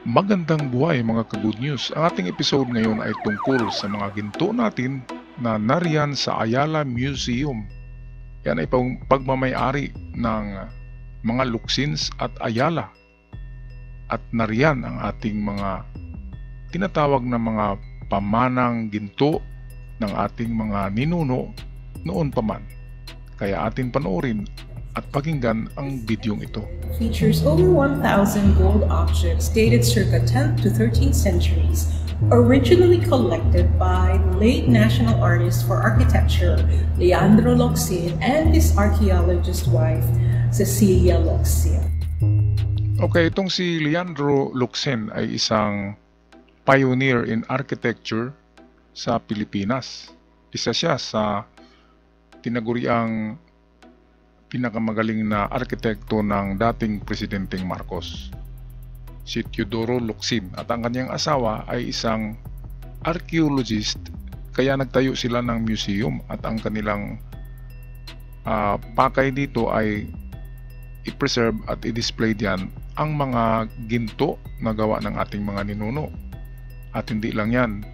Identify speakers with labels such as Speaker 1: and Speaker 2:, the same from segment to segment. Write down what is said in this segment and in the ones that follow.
Speaker 1: Magandang buhay mga ka-good news. Ang ating episode ngayon ay tungkol sa mga ginto natin na nariyan sa Ayala Museum. Yan ay pagmamay-ari ng mga Luksins at Ayala. At nariyan ang ating mga tinatawag na mga pamanang ginto ng ating mga ninuno noon pa man. Kaya atin panoorin at pakinggan ang bidyong ito.
Speaker 2: Features over 1,000 gold objects dated circa 10th to 13th centuries, originally collected by the late national artist for architecture Leandro Locsin and his archaeologist wife Cecilia Locsin.
Speaker 1: Okay, itong si Leandro Locsin ay isang pioneer in architecture sa Pilipinas. Isa siya sa tinaguriang pinakamagaling na arkitekto ng dating Presidenteng Marcos, si Teodoro Locsin, at ang kanyang asawa ay isang archaeologist, kaya nagtayo sila ng museum at ang kanilang pakay dito ay i-preserve at i-display diyan ang mga ginto na gawa ng ating mga ninuno. At hindi lang yan,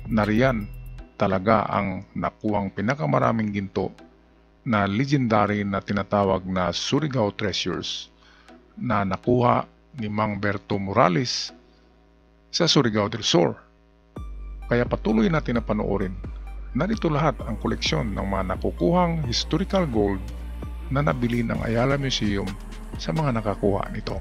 Speaker 1: nariyan talaga ang nakuhang pinakamaraming ginto na legendary na tinatawag na Surigao Treasures na nakuha ni Mang Berto Morales sa Surigao del Sur. Kaya patuloy natin na panoorin. Narito lahat ang koleksyon ng mga nakukuhang historical gold na nabili ng Ayala Museum sa mga nakakuha nito.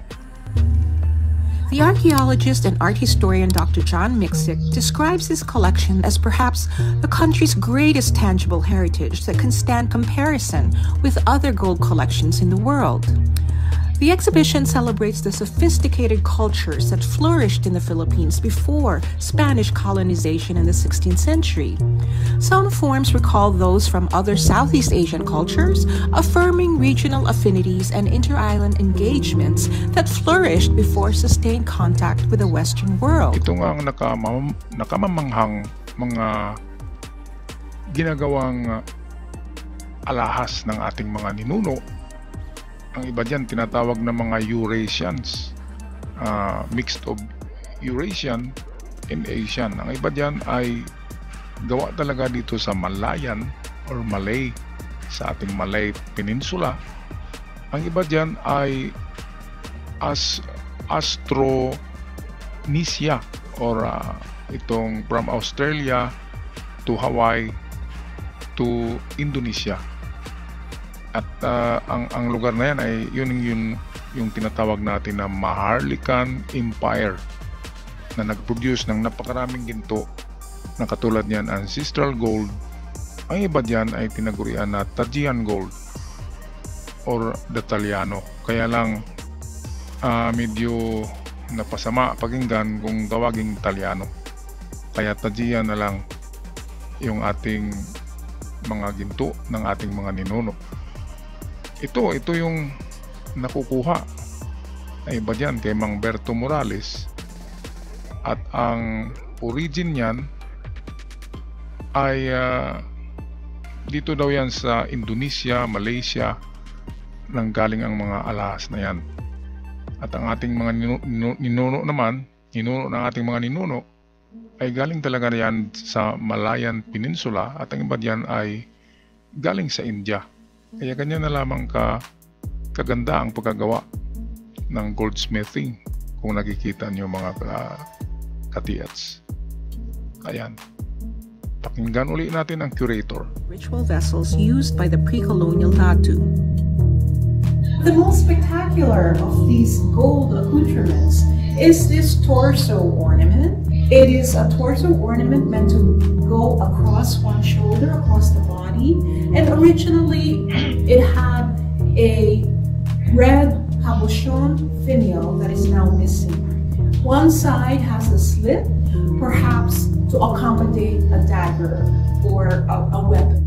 Speaker 3: The archaeologist and art historian Dr. John Miksic describes his collection as perhaps the country's greatest tangible heritage that can stand comparison with other gold collections in the world. The exhibition celebrates the sophisticated cultures that flourished in the Philippines before Spanish colonization in the 16th century. Some forms recall those from other Southeast Asian cultures, affirming regional affinities and inter-island engagements that flourished before sustained contact with the Western world.
Speaker 1: Ito nga ang nakamamanghang mga ginagawang alahas ng ating mga ninuno. Ang iba dyan tinatawag na mga Eurasians, mixed of Eurasian and Asian. Ang iba dyan ay gawa talaga dito sa Malayan or Malay, sa ating Malay Peninsula. Ang iba dyan ay Austronesia or itong from Australia to Hawaii to Indonesia. At ang lugar na yan ay yung tinatawag natin na Maharlikan Empire na nag-produce ng napakaraming ginto na katulad niyan ancestral gold. Ang iba diyan ay tinagurian na Tajian gold or D'Italiano. Kaya lang medyo napasama pakinggan kung tawaging Italiano. Kaya Tajian na lang yung ating mga ginto ng ating mga ninuno. Ito yung nakukuha ay iba dyan kay Mang Berto Morales, at ang origin niyan ay dito daw yan sa Indonesia, Malaysia nang galing ang mga alahas na yan. At ang ating mga ninuno naman, ninuno ng ating mga ninuno ay galing talaga yan sa Malayan Peninsula, at ang iba dyan ay galing sa India. Kaya ganyan na lamang kaganda ang pagkagawa ng goldsmithing kung nakikita nyo mga katiyats. Ayan. Pakinggan uli natin ang curator.
Speaker 3: Ritual vessels used by the pre-colonial Datu.
Speaker 2: The most spectacular of these gold accoutrements is this torso ornament. It is a torso ornament meant to go across one shoulder, across the body, and originally it had a red cabochon finial that is now missing. One side has a slit, perhaps to accommodate a dagger or a weapon.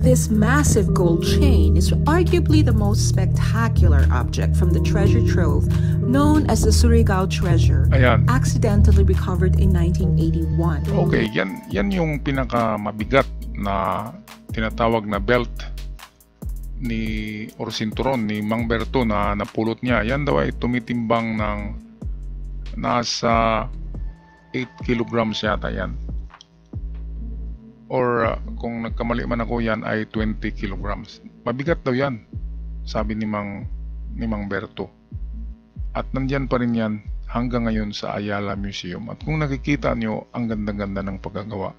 Speaker 3: This massive gold chain is arguably the most spectacular object from the treasure trove known as the Surigao Treasure,
Speaker 1: Ayan.
Speaker 3: accidentally recovered in 1981.
Speaker 1: Okay, yan yung pinakamabigat na tinatawag na belt ni or sinturon ni Mang Berto na napulot niya. Yan daw ay tumitimbang ng nasa 8 kilograms yata yan. Or kung nagkamali man ako, yan ay 20 kilograms. Mabigat daw yan, sabi ni Mang Berto. At nandyan pa rin yan hanggang ngayon sa Ayala Museum. At kung nakikita nyo, ang ganda-ganda ng pagkagawa.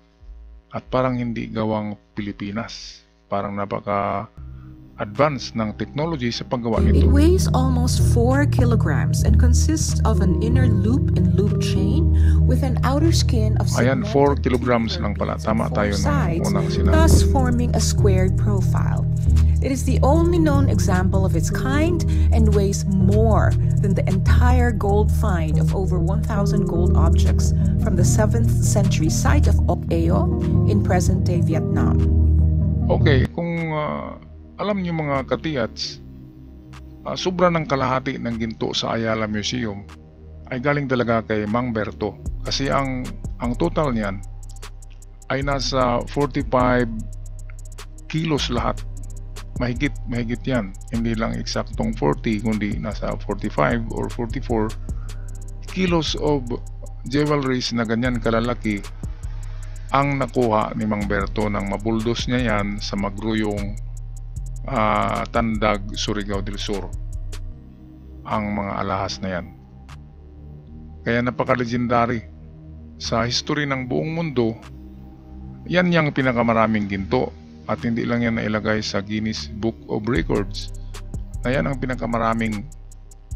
Speaker 1: At parang hindi gawang Pilipinas. Parang napaka-advanced ng technology sa paggawa nito.
Speaker 3: It weighs almost 4 kilograms and consists of an inner loop and loop chain with an outer skin of
Speaker 1: Ayan, 4 kilograms lang pala. Tama tayo ng unang sinabi.
Speaker 3: thus forming a squared profile. It is the only known example of its kind and weighs more than the entire gold find of over 1,000 gold objects from the 7th century site of Ok Eo in present-day Vietnam.
Speaker 1: Okay, kung alam niyo mga katiyats, sobra ng kalahati ng ginto sa Ayala Museum ay galing talaga kay Mang Berto. Kasi ang total niyan ay nasa 45 kilos lahat. Mahigit yan. Hindi lang eksaktong 40, kundi nasa 45 or 44 kilos of jewelries na ganyan kalalaki ang nakuha ni Mang Berto nang mabuldos niya yan sa Magruyong Tandag, Surigao del Sur. Ang mga alahas na yan. Kaya napaka-legendary. Sa history ng buong mundo, yan yung pinakamaraming ginto. At hindi lang yan nailagay sa Guinness Book of Records na yan ang pinakamaraming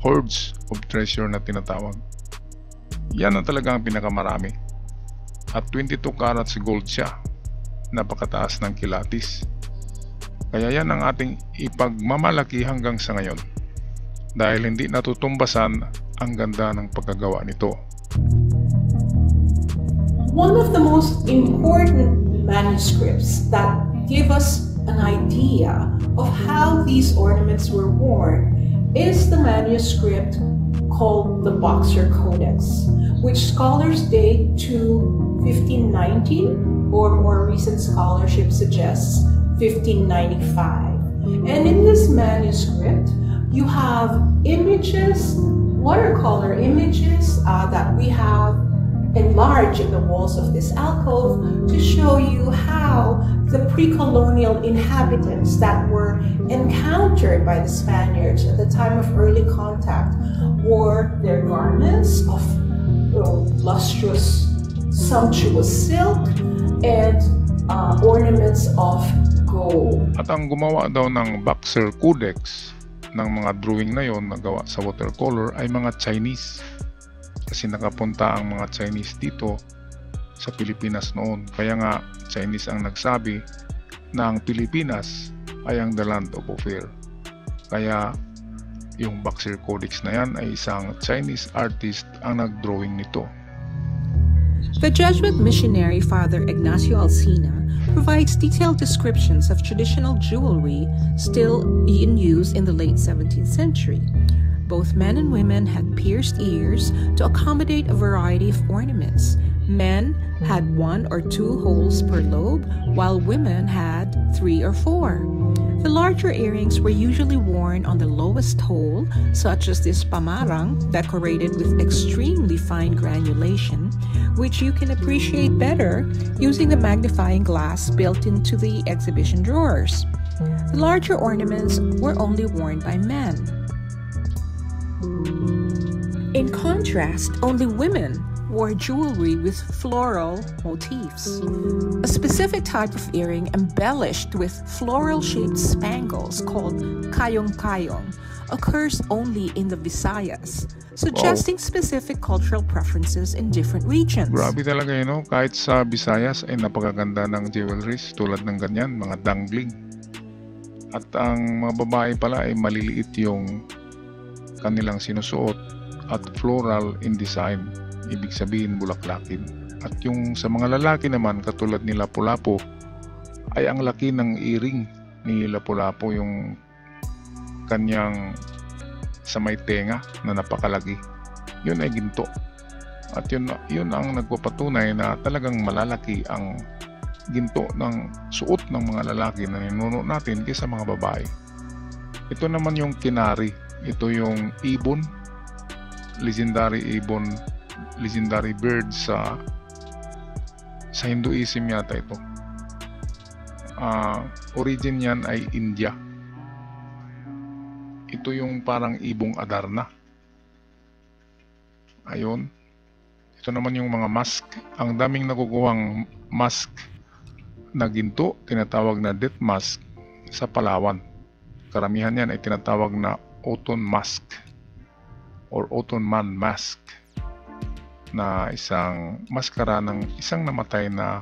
Speaker 1: hoards of treasure na tinatawag. Yan ang talagang pinakamarami. At 22 carats gold siya. Napakataas ng kilatis. Kaya yan ang ating ipagmamalaki hanggang sa ngayon. Dahil hindi natutumbasan ang ganda ng pagkagawa nito.
Speaker 2: One of the most important manuscripts that give us an idea of how these ornaments were worn is the manuscript called the Boxer Codex, which scholars date to 1519, or more recent scholarship suggests 1595. And in this manuscript, you have images, watercolor images that we have enlarged in the walls of this alcove to show you how the pre-colonial inhabitants that were encountered by the Spaniards at the time of early contact wore their garments of lustrous, sumptuous silk and ornaments of gold.
Speaker 1: At ang gumawa daw ng Boxer Codex ng mga drawing na yon na gawa sa watercolor ay mga Chinese. Kasi nakapunta ang mga Chinese dito sa Pilipinas noon. Kaya nga Chinese ang nagsabi na ang Pilipinas ay ang the land of Ophir. Kaya yung Boxer Codex na yan ay isang Chinese artist ang nagdrawing nito.
Speaker 3: The Jesuit missionary Father Ignacio Alsina provides detailed descriptions of traditional jewelry still in use in the late 17th century. Both men and women had pierced ears to accommodate a variety of ornaments. Men had 1 or 2 holes per lobe, while women had 3 or 4. The larger earrings were usually worn on the lowest hole, such as this pamarang, decorated with extremely fine granulation, which you can appreciate better using the magnifying glass built into the exhibition drawers. The larger ornaments were only worn by men. In contrast, only women wore jewelry with floral motifs. A specific type of earring embellished with floral-shaped spangles called kayong-kayong occurs only in the Visayas, suggesting specific cultural preferences in different regions.
Speaker 1: Grabe talaga yun, no? Kahit sa Visayas ay napakaganda ng jewelries tulad ng ganyan, mga dangling. At ang mga babae pala ay maliliit yung kanilang sinusuot at floral in design, ibig sabihin bulaklakin. At yung sa mga lalaki naman katulad ni Lapu-Lapu ay ang laki ng earring ni Lapu-Lapu, yung kanyang sa may tenga na napakalaki, yun ay ginto. At yun ang nagpapatunay na talagang malalaki ang ginto ng suot ng mga lalaki na ninuno natin kaysa mga babae. Ito naman yung kinari. Ito yung ibon legendary ibon, legendary bird sa Hinduism yata ito. Origin yan ay India. Ito yung parang ibong Adarna. Ayun. Ito naman yung mga mask. Ang daming nakukuhang mask na ginto, tinatawag na death mask sa Palawan. Karamihan yan ay tinatawag na Oton mask or Oton man mask, na isang maskara ng isang namatay na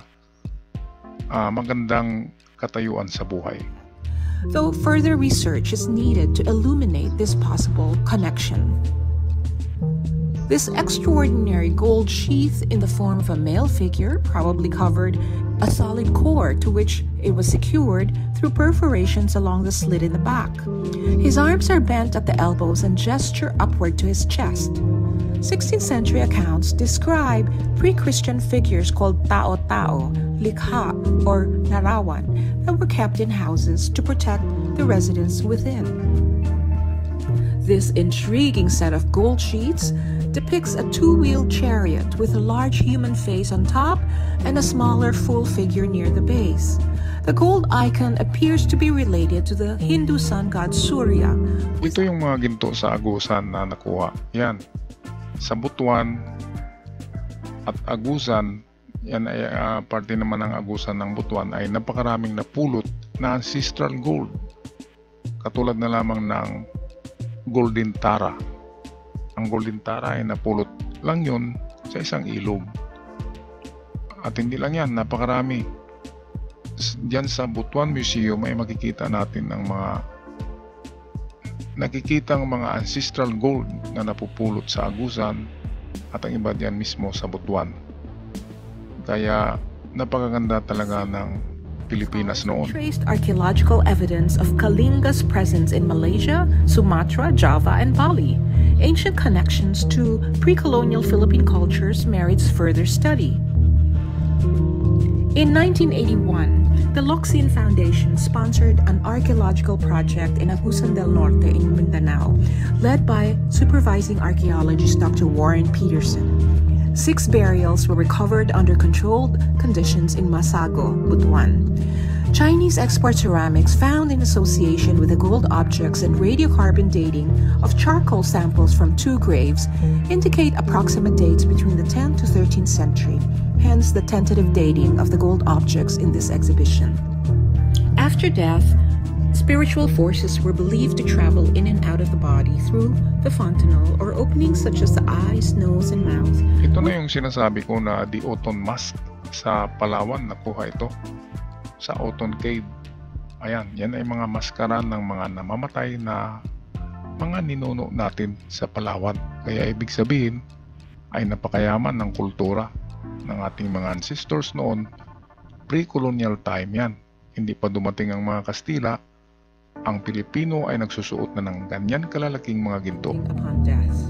Speaker 1: magandang katayuan sa buhay.
Speaker 3: Though further research is needed to illuminate this possible connection. This extraordinary gold sheath in the form of a male figure probably covered a solid core to which it was secured through perforations along the slit in the back. His arms are bent at the elbows and gesture upward to his chest. 16th century accounts describe pre-Christian figures called tao-tao, likha, or narawan that were kept in houses to protect the residents within. This intriguing set of gold sheets depicts a two-wheeled chariot with a large human face on top and a smaller full figure near the base. The gold icon appears to be related to the Hindu sun god Surya.
Speaker 1: Ito yung mga ginto sa agusan na nakuha. Yan. Sa Butuan at agusan, yan ay parte naman ng agusan ng Butuan ay napakaraming napulot na ancestral gold. Katulad na lamang ng Golden Tara. Ang Golden Tara ay napulot lang yun sa isang ilog. At hindi lang yan, napakarami. Diyan sa Butuan Museum ay makikita natin ng nakikitang mga ancestral gold na napupulot sa agusan at ang iba diyan mismo sa Butuan. Kaya napakaganda talaga ng Pilipinas noon.
Speaker 3: Traced archaeological evidence of Kalinga's presence in Malaysia, Sumatra, Java, and Bali. Ancient connections to pre-colonial Philippine cultures merits further study. In 1981, the Locsin Foundation sponsored an archaeological project in Agusan del Norte in Mindanao, led by supervising archaeologist Dr. Warren Peterson. 6 burials were recovered under controlled conditions in Masago, Butuan. Chinese export ceramics found in association with the gold objects and radiocarbon dating of charcoal samples from 2 graves indicate approximate dates between the 10th to 13th century, hence the tentative dating of the gold objects in this exhibition. After death, spiritual forces were believed to travel in and out of the body through the fontanel or openings such as the eyes, nose, and mouth.
Speaker 1: Ito na yung sinasabi ko na the Oton mask sa Palawan. Nakuha ito sa Oton Cave. Ayan, yan ay mga maskara ng mga namamatay na mga ninuno natin sa Palawan. Kaya ibig sabihin ay napakayaman ng kultura ng ating mga ancestors noon. Pre-colonial time yan. Hindi pa dumating ang mga Kastila. Ang Pilipino ay nagsusuot na ng ganyan kalalaking mga ginto.
Speaker 3: Upon death.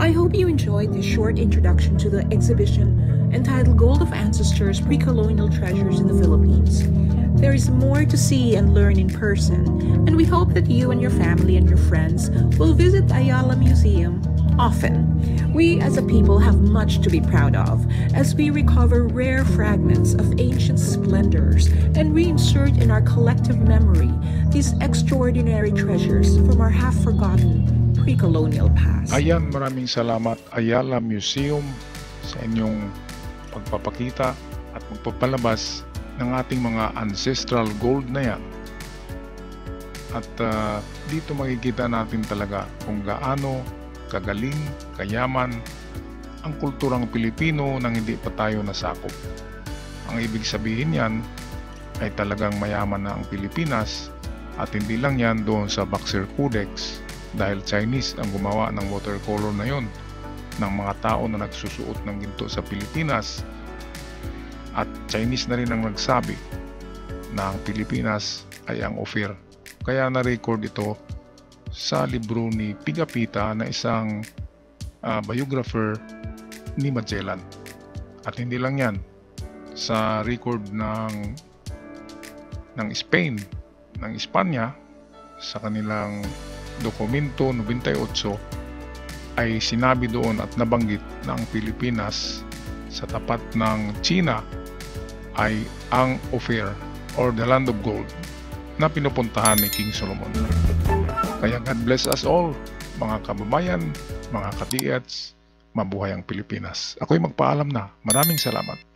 Speaker 3: I hope you enjoyed this short introduction to the exhibition entitled Gold of Ancestors Pre-Colonial Treasures in the Philippines. There is more to see and learn in person, and we hope that you and your family and your friends will visit Ayala Museum often. We as a people have much to be proud of as we recover rare fragments of ancient splendors and reinsert in our collective memory these extraordinary treasures from our half-forgotten pre-colonial past.
Speaker 1: Ayan, maraming salamat Ayala Museum sa inyong pagpapakita at pagpapalabas ng ating mga ancestral gold na yan. At dito makikita natin talaga kung gaano kagaling, kayaman ang kulturang Pilipino nang hindi pa tayo nasakop. Ang ibig sabihin yan ay talagang mayaman na ang Pilipinas, at hindi lang yan doon sa Boxer Codex dahil Chinese ang gumawa ng watercolor na yon ng mga tao na nagsusuot ng ginto sa Pilipinas, at Chinese na rin ang nagsabi na ang Pilipinas ay ang Ophir. Kaya na-record ito sa libro ni Pigapita na isang biographer ni Magellan. At hindi lang yan, sa record ng Spain, ng Espanya, sa kanilang dokumento 98, ay sinabi doon at nabanggit na ang Pilipinas sa tapat ng China ay ang Ophir or the land of gold na pinupuntahan ni King Solomon. Kaya God bless us all, mga kababayan, mga ka-TH, mabuhay ang Pilipinas. Ako'y magpaalam na. Maraming salamat.